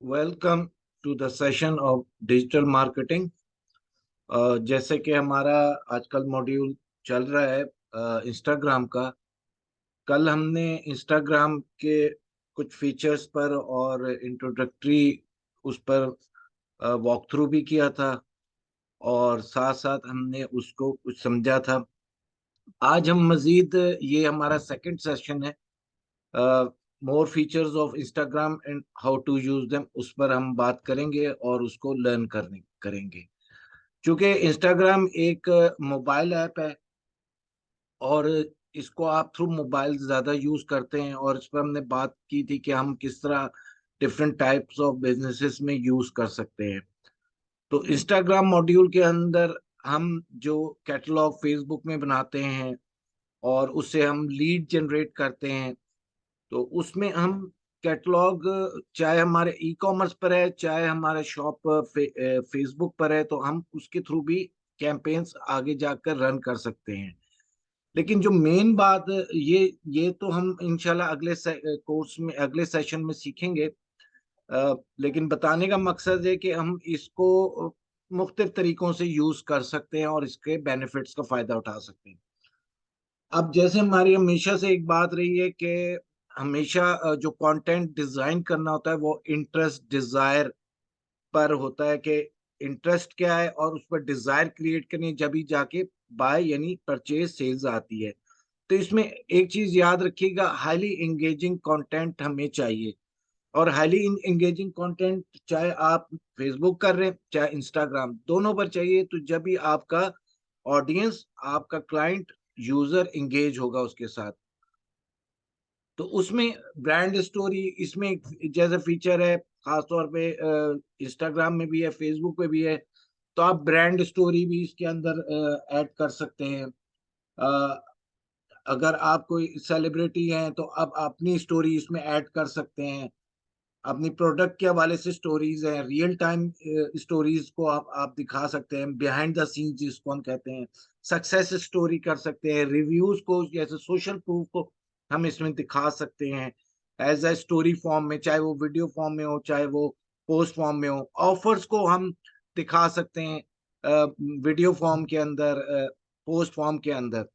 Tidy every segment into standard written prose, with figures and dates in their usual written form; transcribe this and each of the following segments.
Welcome to the session of digital marketing. जैसे कि हमारा आजकल मॉड्यूल चल रहा है इंस्टाग्राम का। कल हमने इंस्टाग्राम के कुछ फीचर्स पर और इंट्रोडक्टरी उस पर वॉक थ्रू भी किया था, और साथ साथ हमने उसको कुछ समझा था। आज हम मजीद, ये हमारा सेकंड सेशन है, more features of Instagram and how to use them, उस पर हम बात करेंगे और उसको लर्न करने करेंगे। क्योंकि इंस्टाग्राम एक मोबाइल ऐप है, और इसको आप थ्रू मोबाइल ज्यादा यूज करते हैं, और इस पर हमने बात की थी कि हम किस तरह डिफरेंट टाइप्स ऑफ बिजनेसेस में यूज कर सकते हैं। तो इंस्टाग्राम मॉड्यूल के अंदर हम जो कैटलॉग फेसबुक में बनाते हैं और उससे हम लीड जनरेट करते हैं, तो उसमें हम कैटलॉग, चाहे हमारे ई कॉमर्स पर है चाहे हमारे शॉप फेसबुक पर है, तो हम उसके थ्रू भी कैंपेन्स आगे जाकर रन कर सकते हैं। लेकिन जो मेन बात, ये तो हम इंशाल्लाह अगले कोर्स में, अगले सेशन में सीखेंगे। लेकिन बताने का मकसद है कि हम इसको मुख्तलिफ तरीकों से यूज कर सकते हैं और इसके बेनिफिट्स का फायदा उठा सकते हैं। अब जैसे हमारी हमेशा से एक बात रही है कि हमेशा जो कंटेंट डिजाइन करना होता है वो इंटरेस्ट डिजायर पर होता है, कि इंटरेस्ट क्या है और उस पर डिजायर क्रिएट करनी, जब ही जाके बाय यानी परचेज सेल्स आती है। तो इसमें एक चीज याद रखिएगा, हाईली एंगेजिंग कंटेंट हमें चाहिए। और हाईली एंगेजिंग कंटेंट चाहे आप फेसबुक कर रहे हैं चाहे इंस्टाग्राम, दोनों पर चाहिए। तो जब भी आपका ऑडियंस, आपका क्लाइंट, यूजर एंगेज होगा उसके साथ, तो उसमें ब्रांड स्टोरी इसमें एक जैसा फीचर है, खासतौर पे इंस्टाग्राम में भी है, फेसबुक पे भी है। तो आप ब्रांड स्टोरी भी इसके अंदर ऐड कर सकते हैं। अ, अगर आप कोई सेलिब्रिटी हैं तो आप अपनी स्टोरी इसमें ऐड कर सकते हैं। अपनी प्रोडक्ट के हवाले से स्टोरीज हैं, रियल टाइम स्टोरीज को आप दिखा सकते हैं, बिहाइंड द सीन्स जिसको हम कहते हैं। सक्सेस स्टोरी कर सकते हैं, रिव्यूज को, जैसे सोशल प्रूफ को हम इसमें दिखा सकते हैं एज अ स्टोरी फॉर्म में, चाहे वो वीडियो फॉर्म में हो चाहे वो पोस्ट फॉर्म में हो। ऑफर्स को हम दिखा सकते हैं वीडियो फॉर्म के अंदर, पोस्ट फॉर्म के अंदर।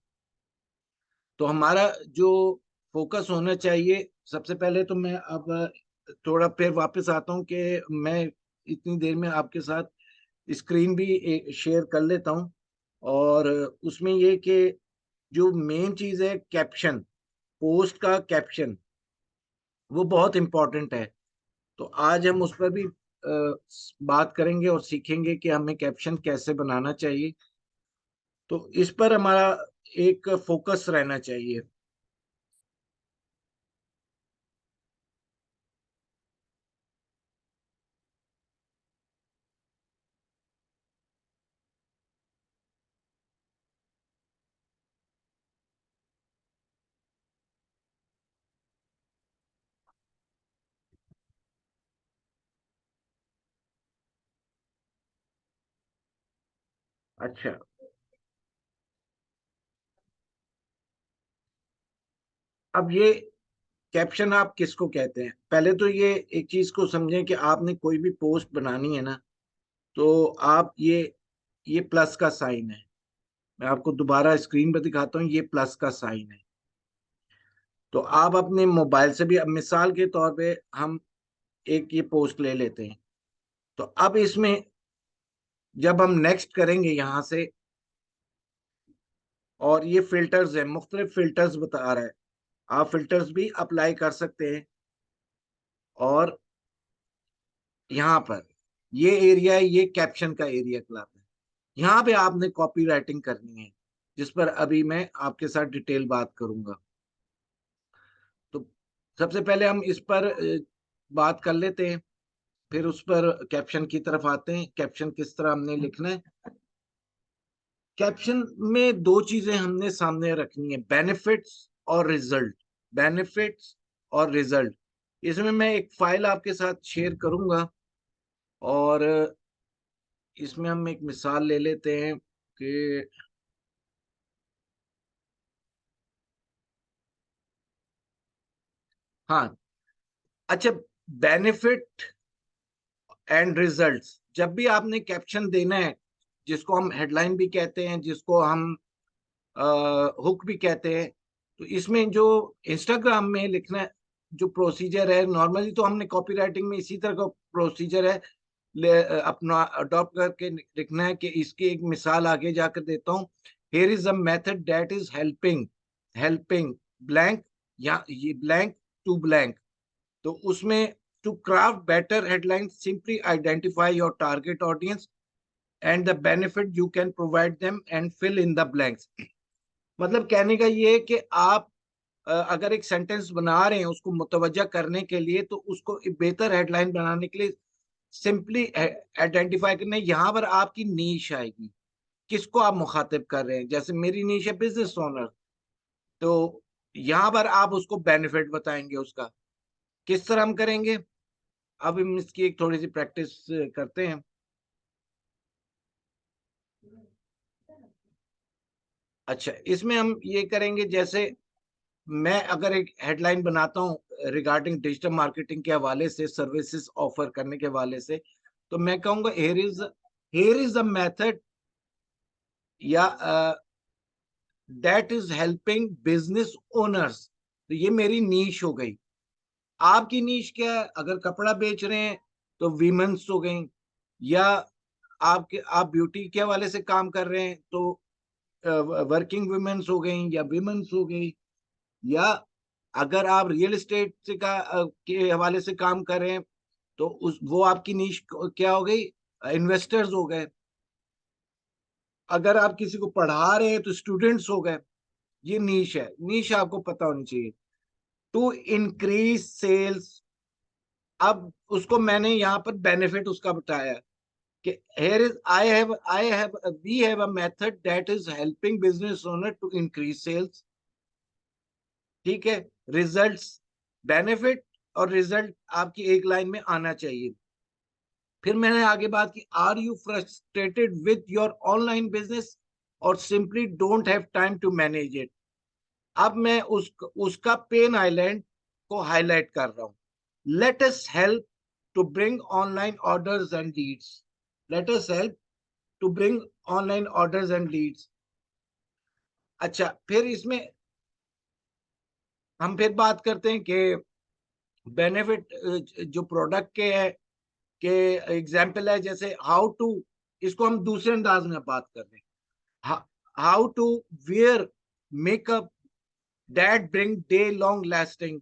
तो हमारा जो फोकस होना चाहिए, सबसे पहले तो मैं अब थोड़ा फिर वापस आता हूँ कि मैं इतनी देर में आपके साथ स्क्रीन भी शेयर कर लेता हूँ। और उसमें ये कि जो मेन चीज है, कैप्शन, पोस्ट का कैप्शन, वो बहुत इंपॉर्टेंट है। तो आज हम उस पर भी बात करेंगे और सीखेंगे कि हमें कैप्शन कैसे बनाना चाहिए। तो इस पर हमारा एक फोकस रहना चाहिए। अच्छा, अब ये कैप्शन आप किसको कहते हैं? पहले तो ये एक चीज को समझें कि आपने कोई भी पोस्ट बनानी है ना, तो आप ये प्लस का साइन है। मैं आपको दोबारा स्क्रीन पर दिखाता हूँ, ये प्लस का साइन है। तो आप अपने मोबाइल से भी, अब मिसाल के तौर पे हम एक ये पोस्ट ले लेते हैं। तो अब इसमें जब हम नेक्स्ट करेंगे यहां से, और ये फिल्टर्स है, मुख्तलिफ फिल्टर्स बता रहा है, आप फिल्टर्स भी अप्लाई कर सकते हैं। और यहाँ पर ये एरिया है, ये कैप्शन का एरिया कहलाता है। यहाँ पे आपने कॉपी राइटिंग करनी है, जिस पर अभी मैं आपके साथ डिटेल बात करूंगा। तो सबसे पहले हम इस पर बात कर लेते हैं, फिर उस पर कैप्शन की तरफ आते हैं, कैप्शन किस तरह हमने लिखना है। कैप्शन में दो चीजें हमने सामने रखनी है, बेनिफिट्स और रिजल्ट। बेनिफिट्स और रिजल्ट, इसमें मैं एक फाइल आपके साथ शेयर करूंगा, और इसमें हम एक मिसाल ले लेते हैं कि, हाँ, अच्छा, बेनिफिट एंड रिजल्ट्स। जब भी आपने कैप्शन देना है, जिसको हम हेडलाइन भी कहते हैं, जिसको हम हुक भी कहते हैं, तो इसमें जो इंस्टाग्राम में लिखना जो प्रोसीजर है, नॉर्मली तो हमने कॉपी राइटिंग में इसी तरह का प्रोसीजर है, अपना अडॉप्ट करके लिखना है। कि इसकी एक मिसाल आगे जाकर देता हूँ। Here is a method that is helping helping blank, या ये ब्लैंक टू ब्लैंक। तो उसमें to craft better headline simply identify your target audience and the benefit you can provide them and fill in the blanks. मतलब कहने का ये है कि आप अगर एक सेंटेंस बना रहे हैं उसको मुतवज्जा करने के लिए, तो उसको एक बेहतर हेडलाइन बनाने के लिए सिंपली आइडेंटिफाई करना है। यहाँ पर आपकी नीश आएगी, किसको आप मुखातिब कर रहे हैं। जैसे मेरी नीश है बिजनेस ओनर, तो यहाँ पर आप उसको बेनिफिट बताएंगे उसका। किस तरह हम करेंगे, अब हम इसकी एक थोड़ी सी प्रैक्टिस करते हैं। अच्छा, इसमें हम ये करेंगे, जैसे मैं अगर एक हेडलाइन बनाता हूँ रिगार्डिंग डिजिटल मार्केटिंग के हवाले से, सर्विसेज ऑफर करने के हवाले से, तो मैं कहूंगा हियर इज अ मेथड, या that is helping business owners. तो ये मेरी नीश हो गई। आपकी नीश क्या है? अगर कपड़ा बेच रहे हैं तो वीमेंस हो गई, या आप ब्यूटी के हवाले से काम कर रहे हैं तो वर्किंग वुमेन्स हो गई या विमेन्स हो गई, या अगर आप रियल एस्टेट से के हवाले से काम कर रहे हैं तो उस वो आपकी नीश क्या हो गई, इन्वेस्टर्स हो गए। अगर आप किसी को पढ़ा रहे हैं तो स्टूडेंट्स हो गए। ये नीश है, नीश आपको पता होनी चाहिए। टू इंक्रीज सेल्स, अब उसको मैंने यहाँ पर बेनिफिट उसका बताया कि here is I have we have a method that is helping business owner to increase sales। ठीक है, रिजल्ट्स, बेनिफिट और रिजल्ट आपकी एक लाइन में आना चाहिए। फिर मैंने आगे बात की, are you frustrated with your online business और simply don't have time to manage it. अब मैं उसका पेन आइलैंड को हाईलाइट कर रहा हूं। Let us help to bring online orders and leads. Let us help to bring online orders and leads. अच्छा, फिर इसमें हम फिर बात करते हैं कि बेनिफिट जो प्रोडक्ट के है, के एग्जाम्पल है, जैसे हाउ टू, इसको हम दूसरे अंदाज में बात कर रहे हैं। How to wear makeup that bring day long lasting.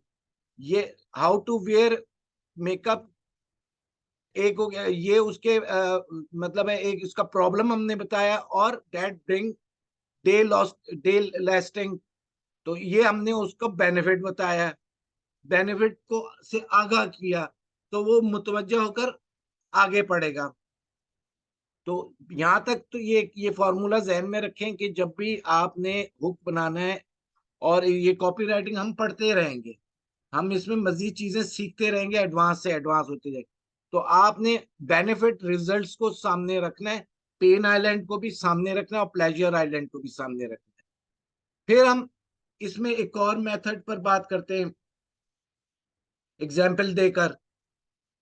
ये हाउ टू वेयर मेकअप एक हो गया, ये उसके मतलब है, एक इसका प्रॉब्लम हमने बताया, और दैट ब्रिंग डे लास्टिंग, तो ये हमने उसको बेनिफिट बताया। बेनिफिट को से आगाह किया तो वो मुतवज्जा होकर आगे पढ़ेगा। तो यहां तक तो ये फॉर्मूला जहन में रखें कि जब भी आपने हुक बनाना है, और ये कॉपी राइटिंग हम पढ़ते रहेंगे, हम इसमें मजीद चीजें सीखते रहेंगे, एडवांस से एडवांस होते जाएंगे। तो आपने बेनिफिट रिजल्ट्स को सामने रखना है, पेन आइलैंड को भी सामने रखना है, और प्लेजर आइलैंड को भी सामने रखना है। फिर हम इसमें एक और मेथड पर बात करते हैं, एग्जाम्पल देकर,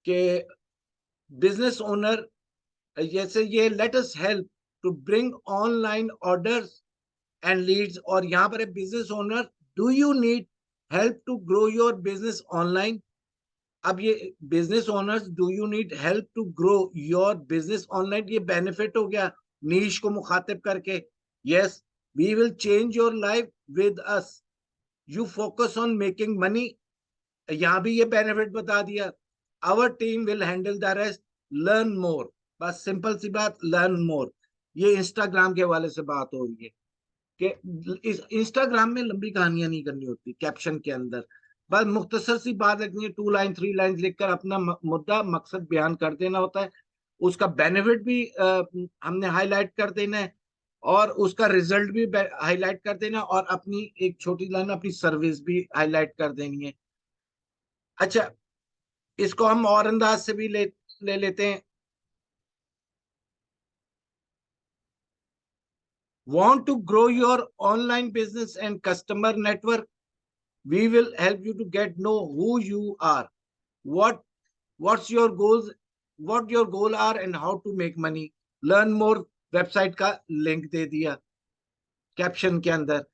कि बिजनेस ओनर, जैसे ये let us help to bring online orders and leads, और यहाँ पर है business owner, do you need help to grow your business online. अब ये business owners, do you need help to grow your business online, ये benefit हो गया niche को मुखातिब करके। Yes, we will change your life with us, you focus on making money. यहाँ भी ये बेनिफिट बता दिया। Our team will handle the rest, learn मोर। बस सिंपल सी बात, लर्न मोर। ये इंस्टाग्राम के हवाले से बात हो रही है कि इस इंस्टाग्राम में लंबी कहानियां नहीं करनी होती कैप्शन के अंदर, बस मुख्तसर सी बात रखनी है, 2 लाइन 3 लाइन लिखकर अपना मुद्दा मकसद बयान कर देना होता है। उसका बेनिफिट भी हमने हाईलाइट कर देना है, और उसका रिजल्ट भी हाईलाइट कर देना, और अपनी एक छोटी लाइन अपनी सर्विस भी हाईलाइट कर देनी है। अच्छा, इसको हम और अंदाज से भी ले लेते हैं। Want to grow your online business and customer network? We will help you to get know who you are, what what's your goals, what your goal are and how to make money, learn more website का link दे दिया caption के अंदर।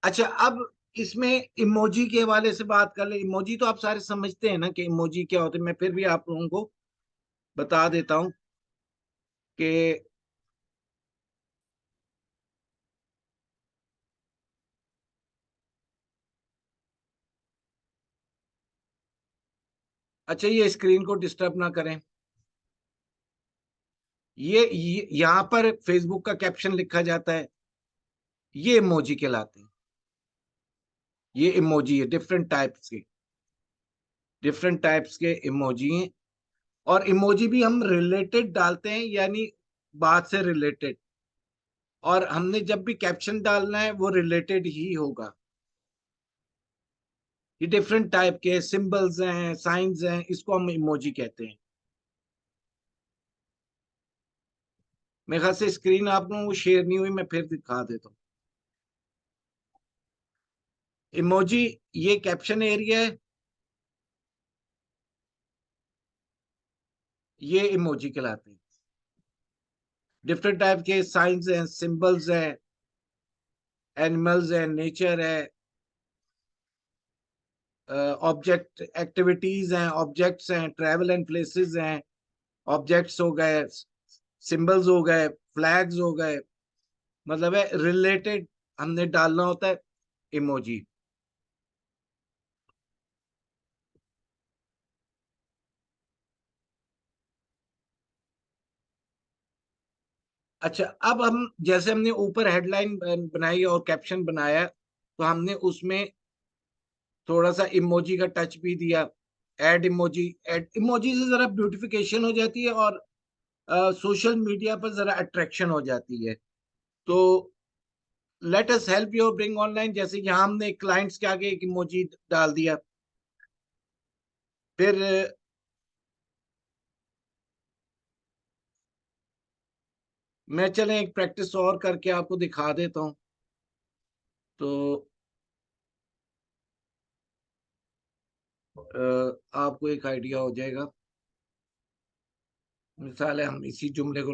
अच्छा, अब इसमें emoji के हवाले से बात कर ले। इमोजी तो आप सारे समझते हैं ना कि इमोजी क्या होते हैं, मैं फिर भी आप लोगों को बता देता हूं कि अच्छा, ये स्क्रीन को डिस्टर्ब ना करें। ये यहाँ पर फेसबुक का कैप्शन लिखा जाता है, ये इमोजी कहलाते हैं। ये इमोजी है, डिफरेंट टाइप्स के इमोजी हैं। और इमोजी भी हम रिलेटेड डालते हैं, यानी बात से रिलेटेड। और हमने जब भी कैप्शन डालना है वो रिलेटेड ही होगा। ये डिफरेंट टाइप के सिंबल्स हैं, साइंस हैं, इसको हम इमोजी कहते हैं। मेरे ख्याल से स्क्रीन आप लोगों को शेयर नहीं हुई, मैं फिर दिखा देता हूँ। इमोजी, ये कैप्शन एरिया है, ये इमोजी कहलाते हैं। डिफरेंट टाइप के साइंस हैं, सिंबल्स हैं, एनिमल्स हैं, नेचर है, ऑब्जेक्ट एक्टिविटीज हैं, ऑब्जेक्ट्स हैं, ट्रैवल एंड प्लेसेस हैं। ऑब्जेक्ट्स हो गए, सिंबल्स हो गए, फ्लैग्स हो गए, मतलब है रिलेटेड हमने डालना होता है इमोजी। अच्छा, अब हम जैसे हमने ऊपर हेडलाइन बनाई और कैप्शन बनाया, तो हमने उसमें थोड़ा सा इमोजी का टच भी दिया। ऐड इमोजी से जरा ब्यूटिफिकेशन हो जाती है, और सोशल मीडिया पर जरा अट्रैक्शन हो जाती है। तो late us help you bring online, जैसे यहाँ हमने क्लाइंट्स के आगे एक इमोजी डाल दिया। फिर मैं चले एक प्रैक्टिस और करके आपको दिखा देता हूँ। तो आपको एक आइडिया हो जाएगा। मिसाल है, हम इसी जुमले को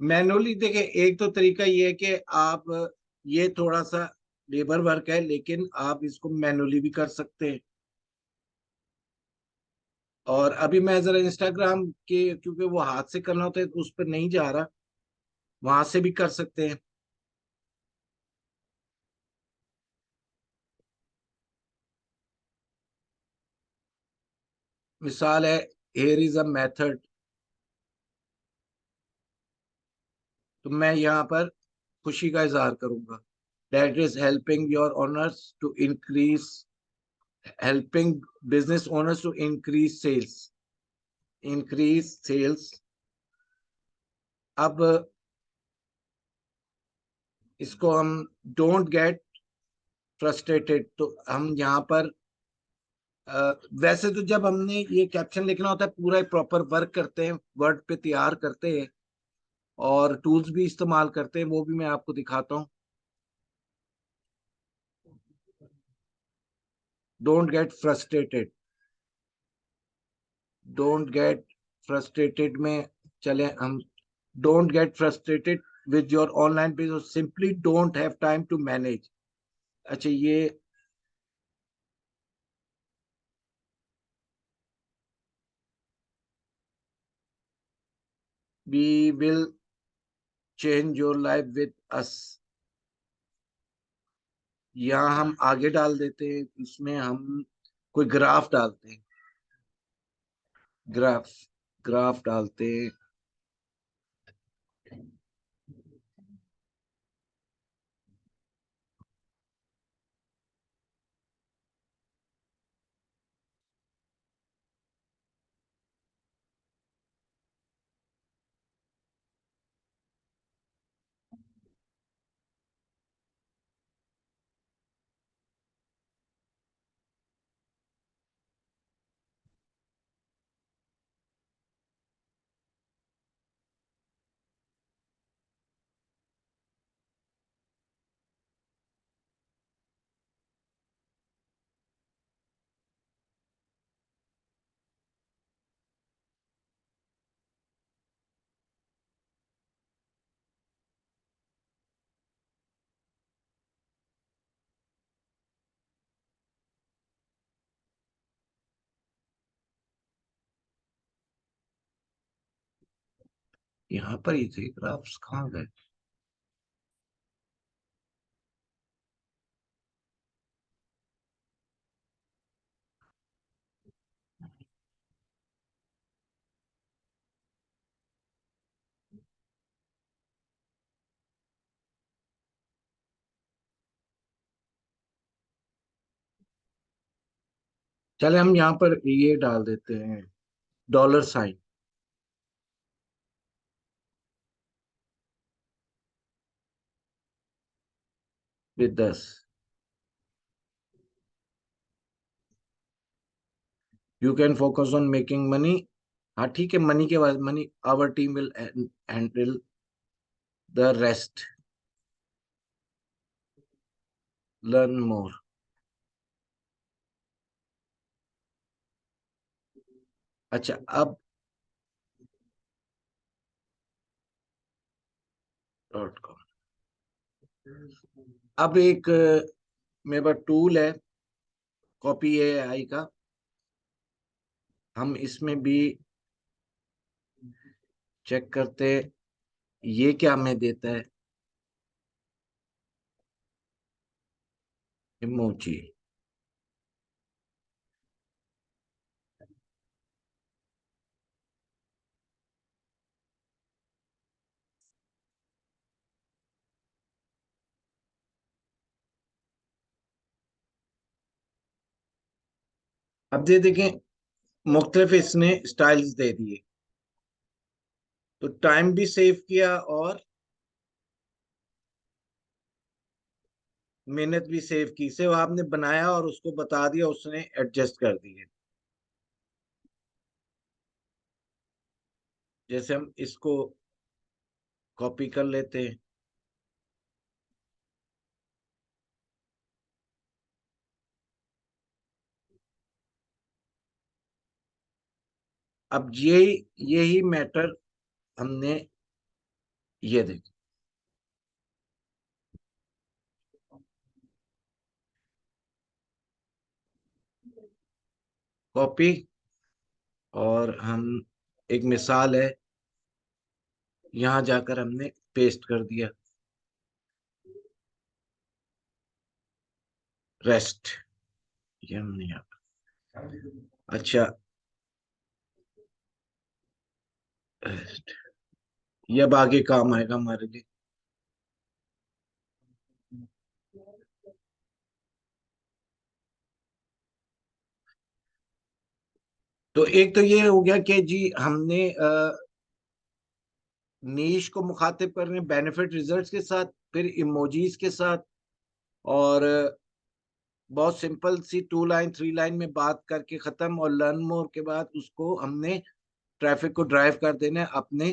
मैनुअली देखिए, एक तो तरीका ये है कि आप, ये थोड़ा सा लेबर वर्क है, लेकिन आप इसको मैनुअली भी कर सकते हैं। और अभी मैं जरा इंस्टाग्राम के, क्योंकि वो हाथ से करना होता है, तो उस पर नहीं जा रहा, वहां से भी कर सकते हैं। मिसाल है, हेयर इज अ मेथड। तो मैं यहाँ पर खुशी का इजहार करूंगा, that is helping your owners to increase, helping business owners to increase sales. अब इसको हम डोंट गेट फ्रस्ट्रेटेड, तो हम यहाँ पर वैसे तो जब हमने ये कैप्शन लिखना होता है, पूरा प्रॉपर वर्क करते हैं, वर्ड पे तैयार करते हैं, और टूल्स भी इस्तेमाल करते हैं, वो भी मैं आपको दिखाता हूँ। Don't get frustrated, don't get frustrated में चले हम। Don't get frustrated with your online business, simply don't have time to manage. अच्छा, ये we will change your life with us, यहाँ हम आगे डाल देते हैं, इसमें हम कोई ग्राफ डालते हैं। ग्राफ, ग्राफ डालते हैं। यहाँ पर ही थे ग्राफ्स, कहाँ गए? चले हम यहाँ पर ये डाल देते हैं, $साइन with 10। You can focus on making money. हाँ ठीक है, मनी के बाद money, our team will handle the rest, learn more. अच्छा अब .com। अब एक मेरे पास टूल है, कॉपी एआई का। हम इसमें भी चेक करते, ये क्या हमें देता है, इमोजी। अब ये देखें, मुख्तलिफ इसने स्टाइल्स दे दिए, तो टाइम भी सेव किया और मेहनत भी सेव की। सिर्फ आपने बनाया और उसको बता दिया, उसने एडजस्ट कर दिए। जैसे हम इसको कॉपी कर लेते हैं। अब यही मैटर हमने, ये देखो, कॉपी, और हम, एक मिसाल है, यहां जाकर हमने पेस्ट कर दिया, रेस्ट, ये हमने यहाँ। अच्छा, रेस्ट, ये अब आगे काम आएगा हमारे लिए। तो एक तो ये हो गया कि जी हमने नीश को मुखातिब करने, बेनिफिट रिजल्ट्स के साथ, फिर इमोजीज के साथ, और बहुत सिंपल सी 2 लाइन 3 लाइन में बात करके खत्म, और लर्न मोर के बाद उसको हमने ट्रैफिक को ड्राइव कर देना है अपने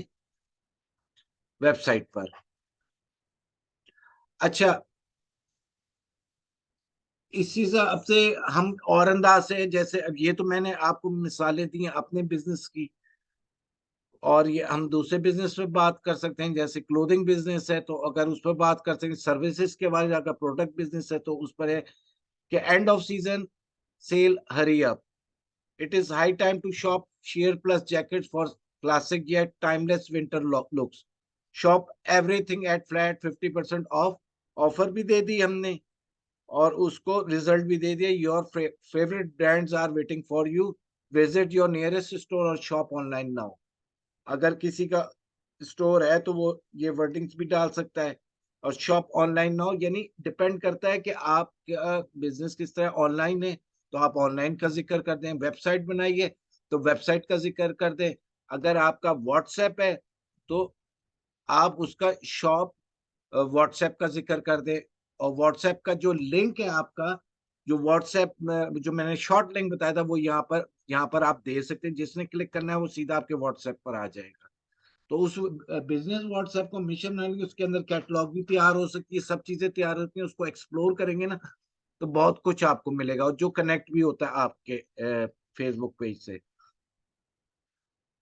वेबसाइट पर। अच्छा, इसी हिसाब से हम और अंदाज से, जैसे अब ये तो मैंने आपको मिसालें दी हैं अपने बिजनेस की, और ये हम दूसरे बिजनेस पे बात कर सकते हैं, जैसे क्लोथिंग बिजनेस है तो अगर उस पर बात कर सकते हैं, सर्विसेज के बारे में, अगर प्रोडक्ट बिजनेस है तो उस पर है कि end of season sale, hurry up, it is high time to shop sheer plus jackets for classic yet timeless winter looks, shop everything at flat 50% of. Offer भी दे दी हमने और उसको रिजल्ट भी दे दिया, your favourite brands are waiting for you, visit your nearest store और shop online now. अगर किसी का स्टोर है तो वो ये वर्डिंग्स भी डाल सकता है। और शॉप ऑनलाइन नाउ यानी डिपेंड करता है कि आपका बिजनेस किस तरह ऑनलाइन है, तो आप ऑनलाइन का जिक्र कर दें। वेबसाइट बनाइए तो वेबसाइट का जिक्र कर दें। अगर आपका व्हाट्सएप है तो आप उसका शॉप व्हाट्सएप का जिक्र कर दे। और व्हाट्सएप का जो लिंक है आपका, जो व्हाट्सएप में जो मैंने शॉर्ट लिंक बताया था, वो यहाँ पर आप दे सकते हैं। जिसने क्लिक करना है वो सीधा आपके व्हाट्सएप पर आ जाएगा। तो उस बिजनेस व्हाट्सएप को मिशन बनाने उसके अंदर कैटलॉग भी तैयार हो सकती है, सब चीजें तैयार होती हैं। उसको एक्सप्लोर करेंगे ना तो बहुत कुछ आपको मिलेगा, और जो कनेक्ट भी होता है आपके फेसबुक पेज से।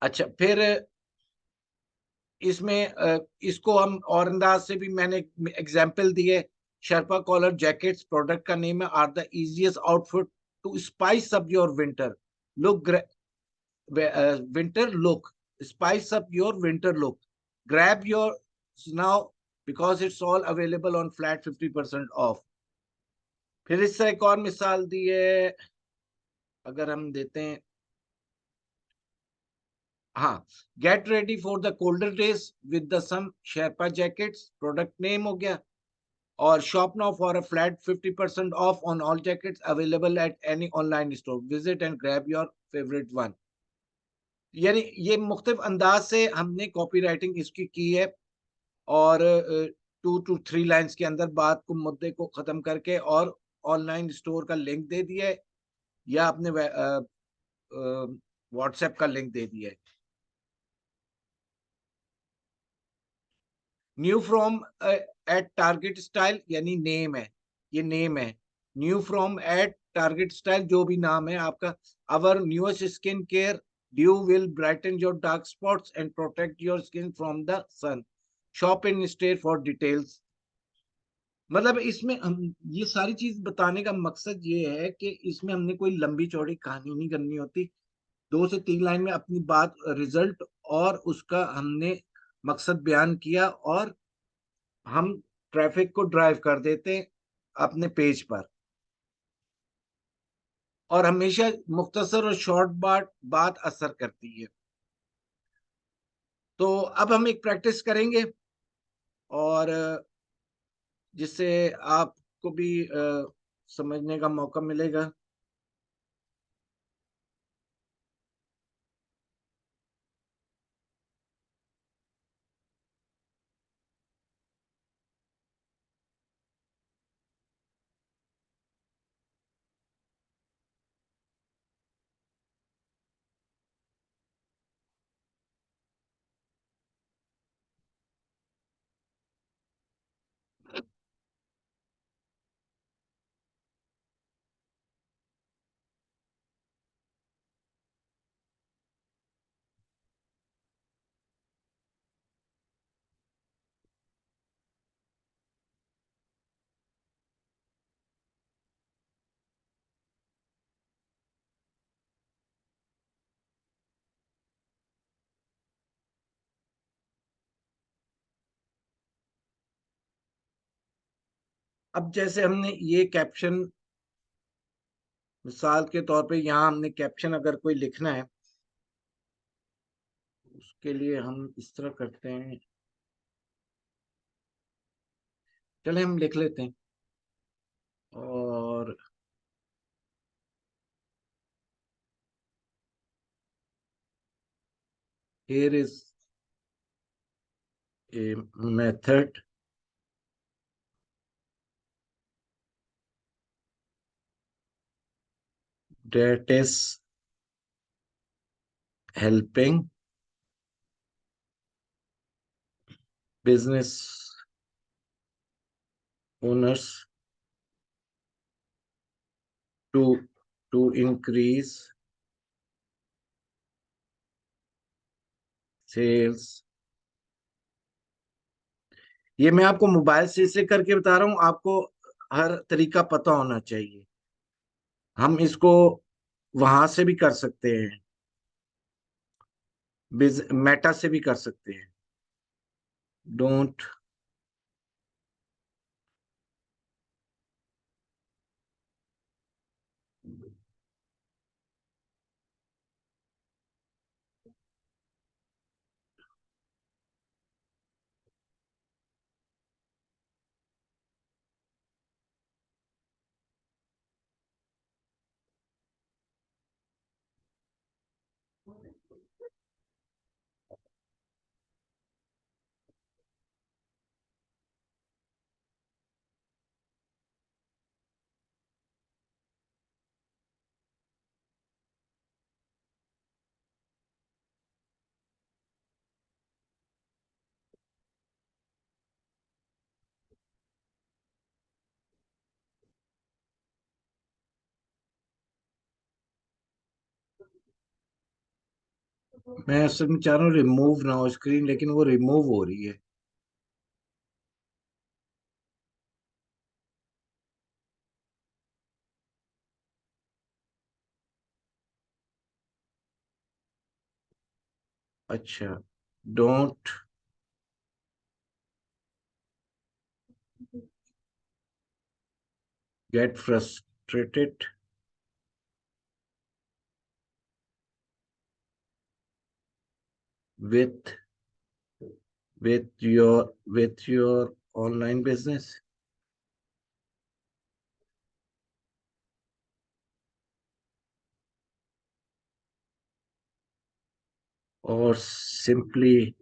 अच्छा, फिर इसमें इसको हम और अंदाज से भी मैंने एग्जाम्पल दिए। शर्पा कॉलर जैकेट्स प्रोडक्ट का नेम है, are the easiest outfit to spice up your winter look. Winter look, spice up your winter look, grab your now because it's all available on flat 50% off. फिर इससे एक और मिसाल दी है, अगर हम देते हैं, हाँ, get ready for the colder days with the some sherpa jackets product name हो गया। और shop now for a flat 50% off on all jackets available at any online store, visit and grab your favourite one. यानी ये मुख्तलिफ अंदाज से हमने copy writing इसकी की है। और 2 to 3 लाइन्स के अंदर बात को, मुद्दे को खत्म करके, और ऑनलाइन स्टोर का लिंक दे दिया है, या अपने व्हाट्सएप का लिंक दे दिया है। New from at target style यानी नेम है, ये नेम है। New from at target style, जो भी नाम है आपका। Our newest skin care dew will brighten your dark spots and protect your skin from the sun, shop in state for details. मतलब इसमें हम ये सारी चीज बताने का मकसद ये है कि इसमें हमने कोई लंबी चौड़ी कहानी नहीं करनी होती। 2 से 3 लाइन में अपनी बात, रिजल्ट और उसका हमने मकसद बयान किया, और हम ट्रैफिक को ड्राइव कर देते हैं अपने पेज पर। और हमेशा मुख्तसर और शॉर्ट बात असर करती है। तो अब हम एक प्रैक्टिस करेंगे, और जिससे आपको भी समझने का मौका मिलेगा। अब जैसे हमने ये कैप्शन, मिसाल के तौर पे यहाँ हमने कैप्शन अगर कोई लिखना है, उसके लिए हम इस तरह करते हैं। चले हम लिख लेते हैं। और here is a method that is helping business owners to increase sales। ये मैं आपको मोबाइल से करके बता रहा हूँ, आपको हर तरीका पता होना चाहिए। हम इसको वहां से भी कर सकते हैं, मेटा से भी कर सकते हैं। डोंट मैं असल में चाह रहा हूँ रिमूव ना हो स्क्रीन, लेकिन वो रिमूव हो रही है। अच्छा, don't get frustrated with with your online business, or simply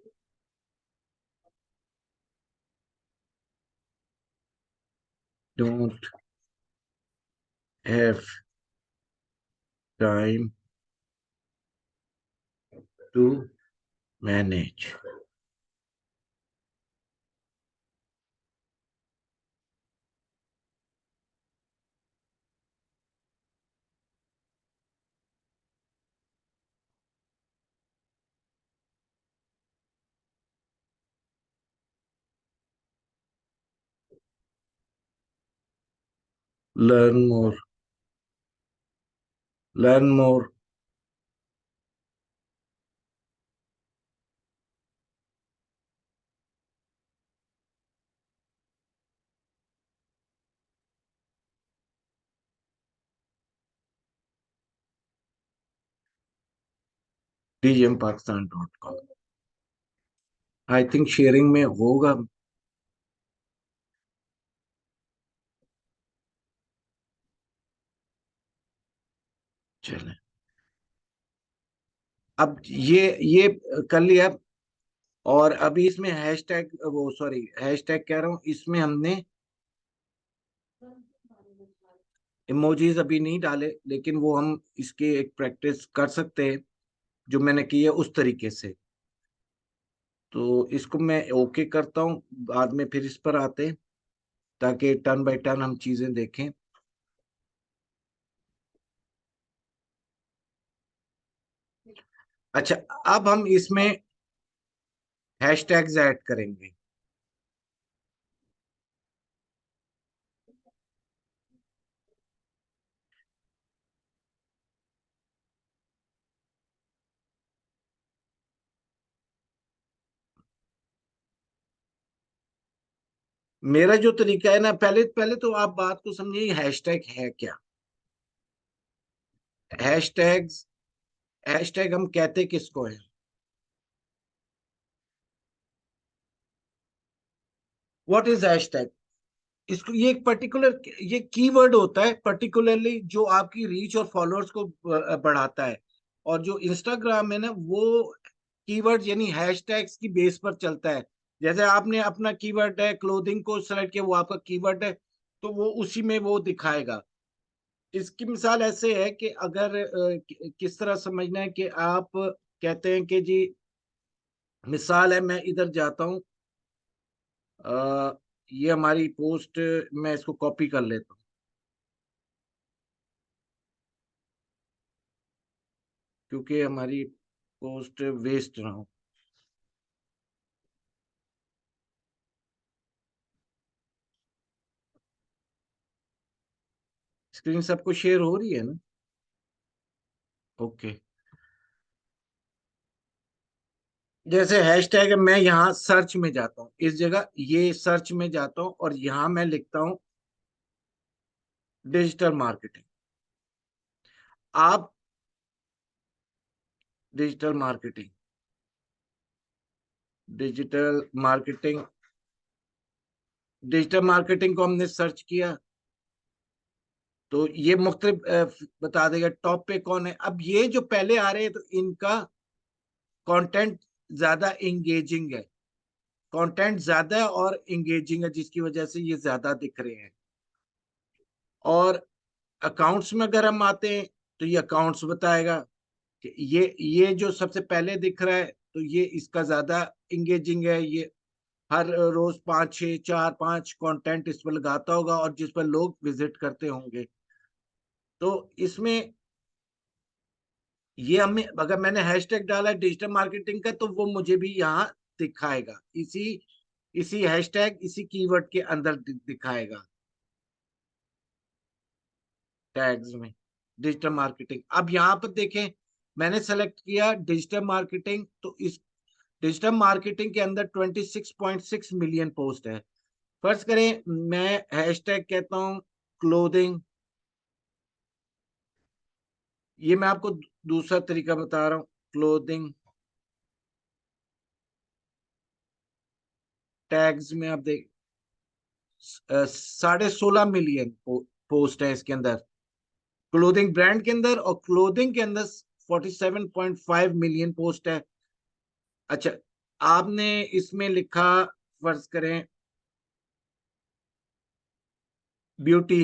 don't have time to manage. Learn more. Learn more. djmpakistan.com। I think sharing में होगा। चले, अब ये कर लिया। और अभी इसमें हैशटैग, वो सॉरी, हैशटैग कह रहा हूँ, इसमें हमने इमोजीज अभी नहीं डाले, लेकिन वो हम इसके एक प्रैक्टिस कर सकते हैं जो मैंने की है उस तरीके से। तो इसको मैं ओके करता हूँ, बाद में फिर इस पर आते हैं, ताकि टर्न बाय टर्न हम चीजें देखें। अच्छा, अब हम इसमें हैशटैग्स ऐड करेंगे। मेरा जो तरीका है ना, पहले पहले तो आप बात को समझिए, हैशटैग है क्या। हैशटैग्स, हैशटैग हम कहते किसको है? What is hashtag? इसको, ये एक पर्टिकुलर, ये कीवर्ड होता है पर्टिकुलरली, जो आपकी रीच और फॉलोअर्स को बढ़ाता है। और जो इंस्टाग्राम है ना, वो कीवर्ड यानी हैशटैग्स की बेस पर चलता है। जैसे आपने अपना कीवर्ड है क्लोथिंग को सेलेक्ट किया, वो आपका कीवर्ड है, तो वो उसी में वो दिखाएगा। इसकी मिसाल ऐसे है कि अगर किस तरह समझना है कि आप कहते हैं कि जी, मिसाल है, मैं इधर जाता हूँ, ये हमारी पोस्ट, मैं इसको कॉपी कर लेता हूँ क्योंकि हमारी पोस्ट वेस्ट ना हो। स्क्रीन सबको शेयर हो रही है ना? ओके। जैसे हैशटैग है, मैं यहाँ सर्च में जाता हूँ, इस जगह ये सर्च में जाता हूँ और यहाँ मैं लिखता हूँ डिजिटल मार्केटिंग। आप digital marketing, digital marketing, digital marketing को हमने सर्च किया, तो ये मुख्तलिफ बता देगा टॉप पे कौन है। अब ये जो पहले आ रहे हैं, तो इनका कंटेंट ज्यादा इंगेजिंग है, कंटेंट ज्यादा है और इंगेजिंग है, जिसकी वजह से ये ज्यादा दिख रहे हैं। और अकाउंट्स में अगर हम आते हैं, तो ये अकाउंट्स बताएगा कि ये जो सबसे पहले दिख रहा है, तो ये इसका ज्यादा इंगेजिंग है। ये हर रोज 5 6 4 5 कंटेंट इस पर लगाता होगा और जिस पर लोग विजिट करते होंगे। तो इसमें ये हमें, अगर मैंने हैशटैग डाला डिजिटल मार्केटिंग का, तो वो मुझे भी यहाँ दिखाएगा, इसी इसी हैशटैग, इसी कीवर्ड के अंदर दिखाएगा, टैग्स में, डिजिटल मार्केटिंग। अब यहाँ पर देखें, मैंने सेलेक्ट किया डिजिटल मार्केटिंग, तो इस डिजिटल मार्केटिंग के अंदर 26.6 मिलियन पोस्ट है। फर्ज करें मैं हैशटैग कहता हूँ क्लोथिंग, ये मैं आपको दूसरा तरीका बता रहा हूँ, क्लोथिंग टैग्स में आप देख 16.5 मिलियन पोस्ट है इसके अंदर, क्लोथिंग ब्रांड के अंदर, और क्लोथिंग के अंदर 47.5 मिलियन पोस्ट है। अच्छा, आपने इसमें लिखा, फर्ज करें ब्यूटी,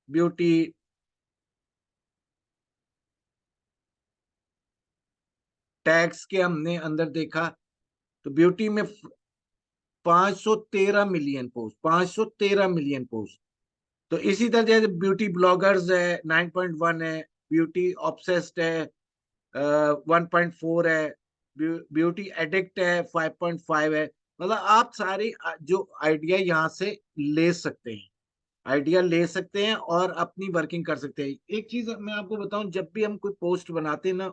ब्यूटी टैग्स के हमने अंदर देखा, तो ब्यूटी में 513 मिलियन पोस्ट, 513 मिलियन पोस्ट। तो इसी तरह जैसे ब्यूटी ब्लॉगर्स है 9.1 है, ब्यूटी ऑब्सेस्ड है 1.4 है, ब्यूटी एडिक्ट है 5.5 है। मतलब आप सारी जो आइडिया यहाँ से ले सकते हैं, आइडिया ले सकते हैं और अपनी वर्किंग कर सकते हैं। एक चीज मैं आपको बताऊं, जब भी हम कोई पोस्ट बनाते हैं ना,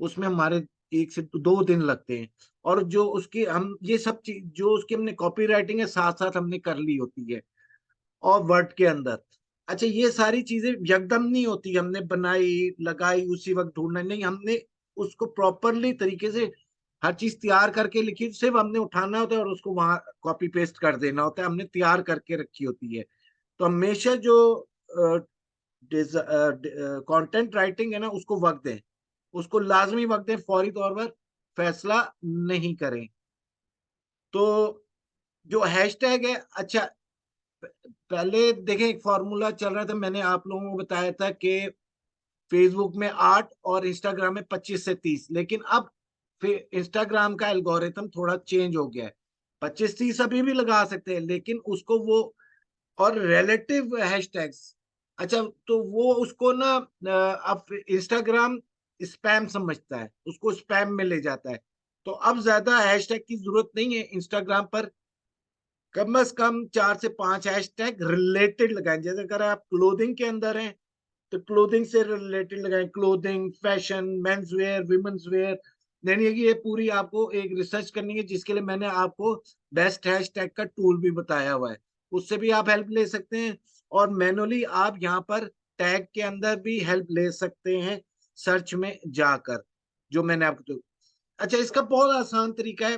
उसमें हमारे 1 से 2 दिन लगते हैं, और जो उसकी हम ये सब चीज जो उसकी हमने कॉपी राइटिंग है साथ साथ हमने कर ली होती है, और वर्ड के अंदर। अच्छा, ये सारी चीजें यकदम नहीं होती, हमने बनाई लगाई उसी वक्त ढूंढना नहीं, हमने उसको प्रॉपरली तरीके से हर चीज तैयार करके लिखी, सिर्फ हमने उठाना होता है और उसको वहां कॉपी पेस्ट कर देना होता है, हमने तैयार करके रखी होती है। तो हमेशा जो कंटेंट राइटिंग है ना, उसको वक्त दें, उसको लाजमी वक्त दें, फौरी तौर पर फैसला नहीं करें। तो जो हैशटैग है, अच्छा, पहले देखें एक फॉर्मूला चल रहा था, मैंने आप लोगों को बताया था कि फेसबुक में 8 और इंस्टाग्राम में 25 से 30, लेकिन अब फिर इंस्टाग्राम का एल्गोरिथम थोड़ा चेंज हो गया है। 25-30 अभी भी लगा सकते हैं, लेकिन उसको वो, और रिलेटिव हैशटैग्स, अच्छा, तो वो उसको ना अब इंस्टाग्राम स्पैम समझता है, उसको स्पैम में ले जाता है। तो अब ज्यादा हैशटैग की जरूरत नहीं है इंस्टाग्राम पर, कम से कम 4 से 5 हैशटैग रिलेटेड लगाएं। जैसे अगर आप क्लोथिंग के अंदर हैं, तो क्लोथिंग से रिलेटेड लगाएं, clothing, fashion, men's wear, women's wear. यानी कि ये पूरी आपको एक रिसर्च करनी है, जिसके लिए मैंने आपको बेस्ट हैशटैग का टूल भी बताया हुआ है, उससे भी आप हेल्प ले सकते हैं। और मैनुअली आप यहाँ पर टैग के अंदर भी हेल्प ले सकते हैं, सर्च में जाकर, जो मैंने आपको तो। अच्छा, इसका बहुत आसान तरीका है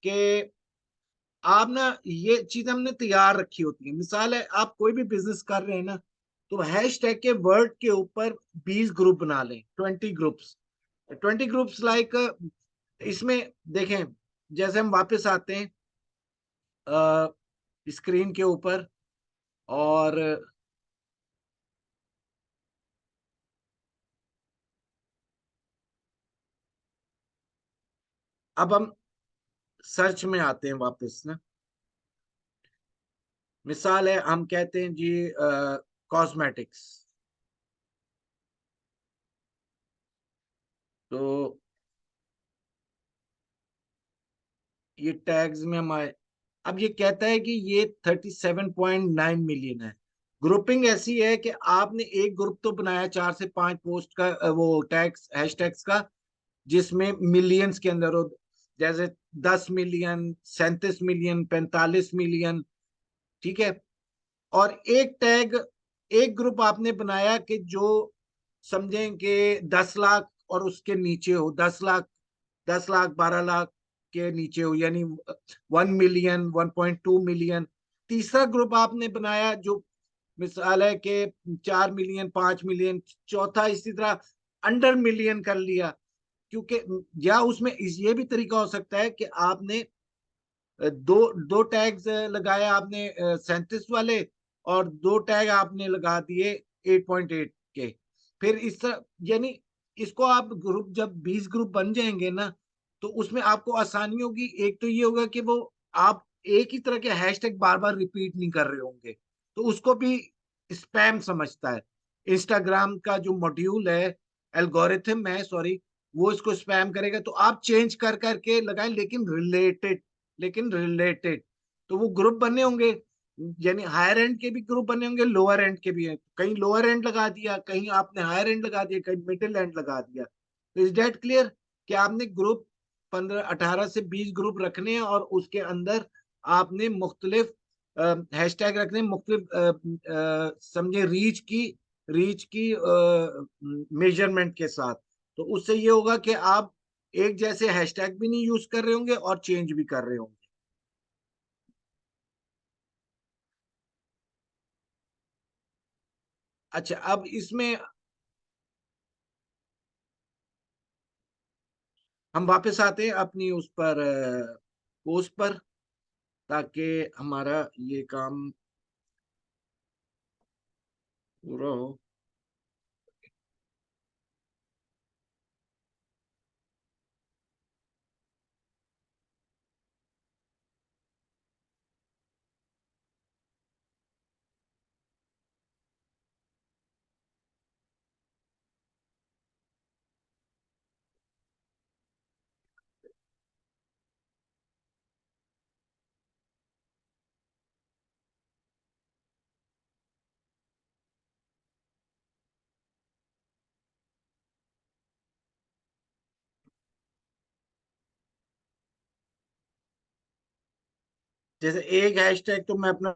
कि आप ना, ये चीज हमने तैयार रखी होती है। मिसाल है, आप कोई भी बिजनेस कर रहे हैं ना, तो हैश टैग के वर्ड के ऊपर 20 ग्रुप बना लें, 20 ग्रुप्स, 20 ग्रुप्स लाइक, इसमें देखें, जैसे हम वापस आते हैं स्क्रीन के ऊपर, और अब हम सर्च में आते हैं वापस ना। मिसाल है, हम कहते हैं जी कॉस्मेटिक्स, तो ये टैग्स में हम आए। अब ये कहता है कि ये 37.9 मिलियन है। ग्रुपिंग ऐसी है कि आपने एक ग्रुप तो बनाया 4 से 5 पोस्ट का, वो टैग्स हैशटैग्स का, जिसमें मिलियंस के अंदर हो, जैसे 10 मिलियन, 37 मिलियन, 45 मिलियन, ठीक है। और एक टैग, एक ग्रुप आपने बनाया कि जो समझें कि 10 लाख और उसके नीचे हो, 10 लाख, 10 लाख, 12 लाख के नीचे हो, यानी 1 मिलियन, 1.2 मिलियन। तीसरा ग्रुप आपने बनाया जो मिसाल है कि 4 मिलियन, 5 मिलियन। चौथा इसी तरह अंडर मिलियन कर लिया, क्योंकि या उसमें ये भी तरीका हो सकता है कि आपने दो दो टैग्स लगाया आपने 37 वाले, और दो टैग आपने लगा दिए 8.8 के। फिर इस तरह, यानी इसको आप ग्रुप, जब 20 ग्रुप बन जाएंगे ना, तो उसमें आपको आसानी होगी। एक तो ये होगा कि वो आप एक ही तरह के हैशटैग बार बार रिपीट नहीं कर रहे होंगे, तो उसको भी स्पैम समझता है। इंस्टाग्राम का जो मॉड्यूल है एल्गोरिथम है, सॉरी, वो इसको स्पैम करेगा, तो आप चेंज कर करके लगाएं, लेकिन रिलेटेड, लेकिन रिलेटेड। तो वो ग्रुप बने होंगे, यानी हायर एंड के भी ग्रुप बने होंगे, लोअर एंड के भी हैं, कहीं लोअर एंड लगा दिया, कहीं आपने हायर एंड लगा दिया, कहीं मिडिल एंड लगा दिया। तो इज डेट क्लियर कि आपने ग्रुप 15 18 से 20 ग्रुप रखने हैं, और उसके अंदर आपने मुख्तलिफ हैशटैग रखने हैं, मुख्तलिफ समझे रीच की मेजरमेंट के साथ। तो उससे ये होगा कि आप एक जैसे हैशटैग भी नहीं यूज कर रहे होंगे और चेंज भी कर रहे होंगे। अच्छा, अब इसमें हम वापस आते हैं अपनी उस पर, पोस्ट पर, ताकि हमारा ये काम पूरा हो। जैसे एक हैशटैग तो मैं अपना